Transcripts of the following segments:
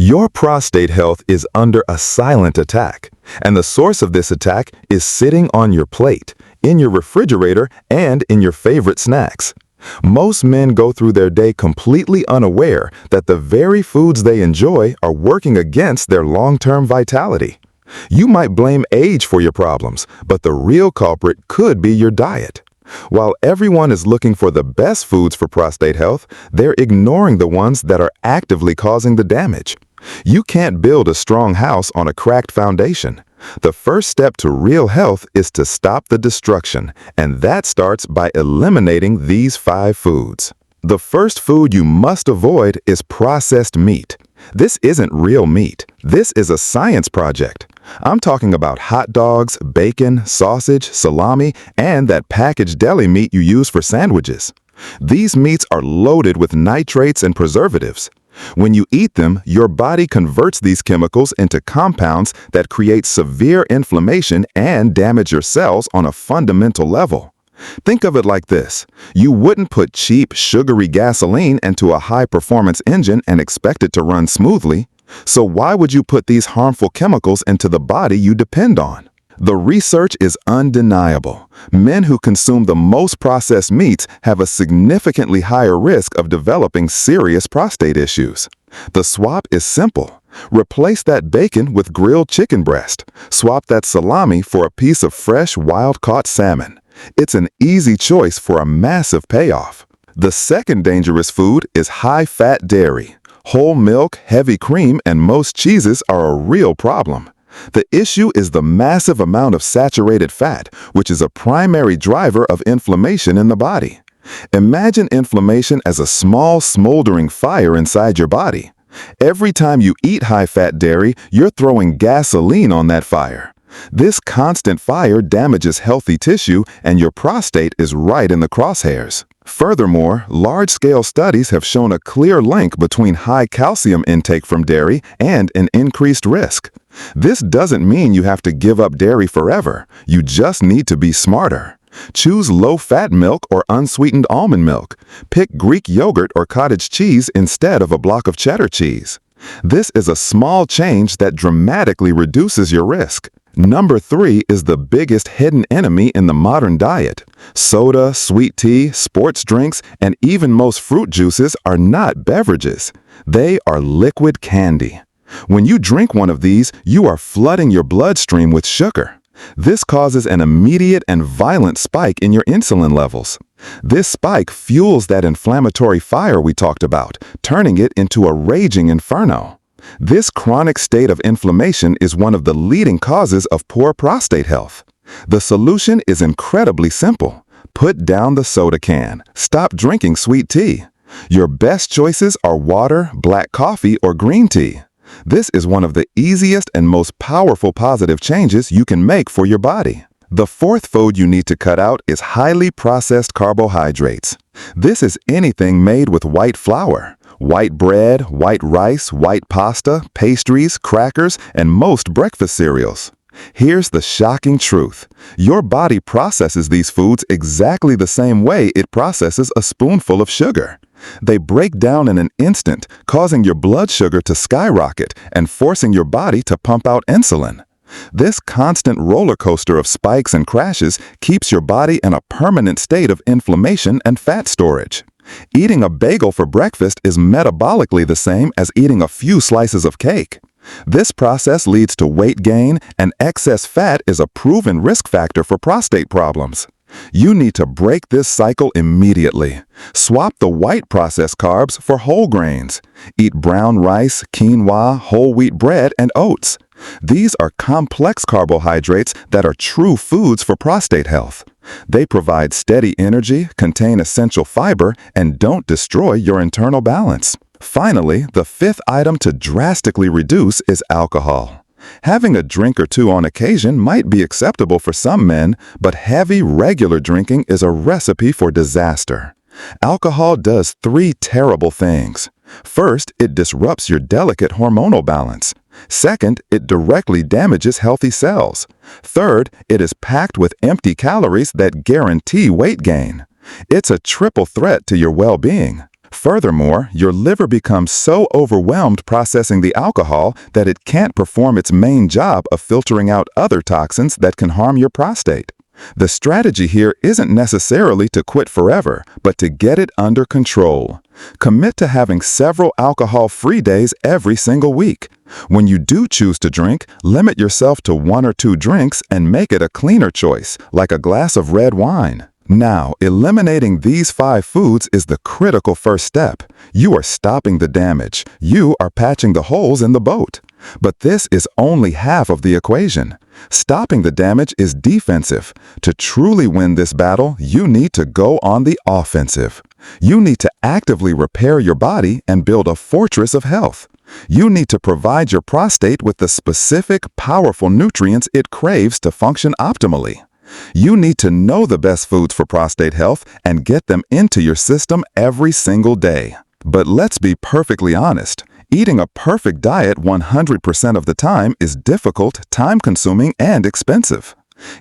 Your prostate health is under a silent attack, and the source of this attack is sitting on your plate, in your refrigerator, and in your favorite snacks. Most men go through their day completely unaware that the very foods they enjoy are working against their long-term vitality. You might blame age for your problems, but the real culprit could be your diet. While everyone is looking for the best foods for prostate health, they're ignoring the ones that are actively causing the damage. You can't build a strong house on a cracked foundation. The first step to real health is to stop the destruction, and that starts by eliminating these 5 foods. The first food you must avoid is processed meat. This isn't real meat. This is a science project. I'm talking about hot dogs, bacon, sausage, salami, and that packaged deli meat you use for sandwiches. These meats are loaded with nitrates and preservatives. When you eat them, your body converts these chemicals into compounds that create severe inflammation and damage your cells on a fundamental level. Think of it like this. You wouldn't put cheap, sugary gasoline into a high-performance engine and expect it to run smoothly. So why would you put these harmful chemicals into the body you depend on? The research is undeniable. Men who consume the most processed meats have a significantly higher risk of developing serious prostate issues. The swap is simple. Replace that bacon with grilled chicken breast. Swap that salami for a piece of fresh, wild-caught salmon. It's an easy choice for a massive payoff. The second dangerous food is high-fat dairy. Whole milk, heavy cream, and most cheeses are a real problem. The issue is the massive amount of saturated fat, which is a primary driver of inflammation in the body. Imagine inflammation as a small, smoldering fire inside your body. Every time you eat high-fat dairy, you're throwing gasoline on that fire. This constant fire damages healthy tissue, and your prostate is right in the crosshairs. Furthermore, large-scale studies have shown a clear link between high calcium intake from dairy and an increased risk. This doesn't mean you have to give up dairy forever. You just need to be smarter. Choose low-fat milk or unsweetened almond milk. Pick Greek yogurt or cottage cheese instead of a block of cheddar cheese. This is a small change that dramatically reduces your risk. Number 3 is the biggest hidden enemy in the modern diet. Soda, sweet tea, sports drinks, and even most fruit juices are not beverages. They are liquid candy. When you drink one of these, you are flooding your bloodstream with sugar. This causes an immediate and violent spike in your insulin levels. This spike fuels that inflammatory fire we talked about, turning it into a raging inferno. This chronic state of inflammation is one of the leading causes of poor prostate health. The solution is incredibly simple. Put down the soda can. Stop drinking sweet tea. Your best choices are water, black coffee, or green tea. This is one of the easiest and most powerful positive changes you can make for your body. The fourth food you need to cut out is highly processed carbohydrates. This is anything made with white flour. White bread, white rice, white pasta, pastries, crackers, and most breakfast cereals. Here's the shocking truth. Your body processes these foods exactly the same way it processes a spoonful of sugar. They break down in an instant, causing your blood sugar to skyrocket and forcing your body to pump out insulin. This constant roller coaster of spikes and crashes keeps your body in a permanent state of inflammation and fat storage. Eating a bagel for breakfast is metabolically the same as eating a few slices of cake. This process leads to weight gain, and excess fat is a proven risk factor for prostate problems. You need to break this cycle immediately. Swap the white processed carbs for whole grains. Eat brown rice, quinoa, whole wheat bread, and oats. These are complex carbohydrates that are true foods for prostate health. They provide steady energy, contain essential fiber, and don't destroy your internal balance. Finally, the 5th item to drastically reduce is alcohol. Having a drink or two on occasion might be acceptable for some men, but heavy, regular drinking is a recipe for disaster. Alcohol does 3 terrible things. First, it disrupts your delicate hormonal balance. Second, it directly damages healthy cells. Third, it is packed with empty calories that guarantee weight gain. It's a triple threat to your well-being. Furthermore, your liver becomes so overwhelmed processing the alcohol that it can't perform its main job of filtering out other toxins that can harm your prostate. The strategy here isn't necessarily to quit forever, but to get it under control. Commit to having several alcohol-free days every single week. When you do choose to drink, limit yourself to 1 or 2 drinks and make it a cleaner choice, like a glass of red wine. Now, eliminating these 5 foods is the critical first step. You are stopping the damage. You are patching the holes in the boat. But this is only half of the equation. Stopping the damage is defensive. To truly win this battle, you need to go on the offensive. You need to actively repair your body and build a fortress of health. You need to provide your prostate with the specific, powerful nutrients it craves to function optimally. You need to know the best foods for prostate health and get them into your system every single day. But let's be perfectly honest. Eating a perfect diet 100% of the time is difficult, time-consuming, and expensive.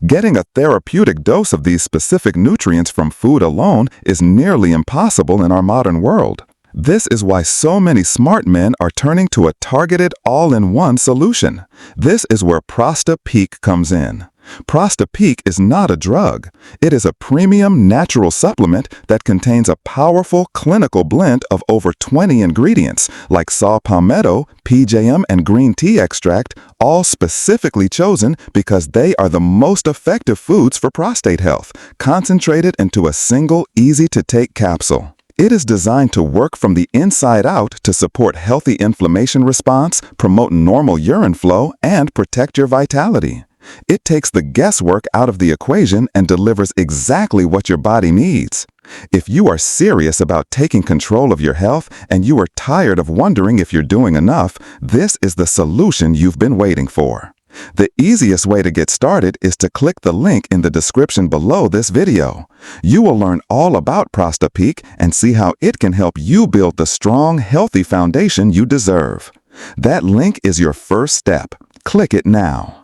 Getting a therapeutic dose of these specific nutrients from food alone is nearly impossible in our modern world. This is why so many smart men are turning to a targeted all-in-one solution. This is where Prosta Peak comes in. Prosta Peak is not a drug. It is a premium natural supplement that contains a powerful clinical blend of over 20 ingredients like saw palmetto, PJM, and green tea extract, all specifically chosen because they are the most effective foods for prostate health, concentrated into a single, easy-to-take capsule. It is designed to work from the inside out to support healthy inflammation response, promote normal urine flow, and protect your vitality. It takes the guesswork out of the equation and delivers exactly what your body needs. If you are serious about taking control of your health and you are tired of wondering if you're doing enough, this is the solution you've been waiting for. The easiest way to get started is to click the link in the description below this video. You will learn all about Prosta Peak and see how it can help you build the strong, healthy foundation you deserve. That link is your first step. Click it now.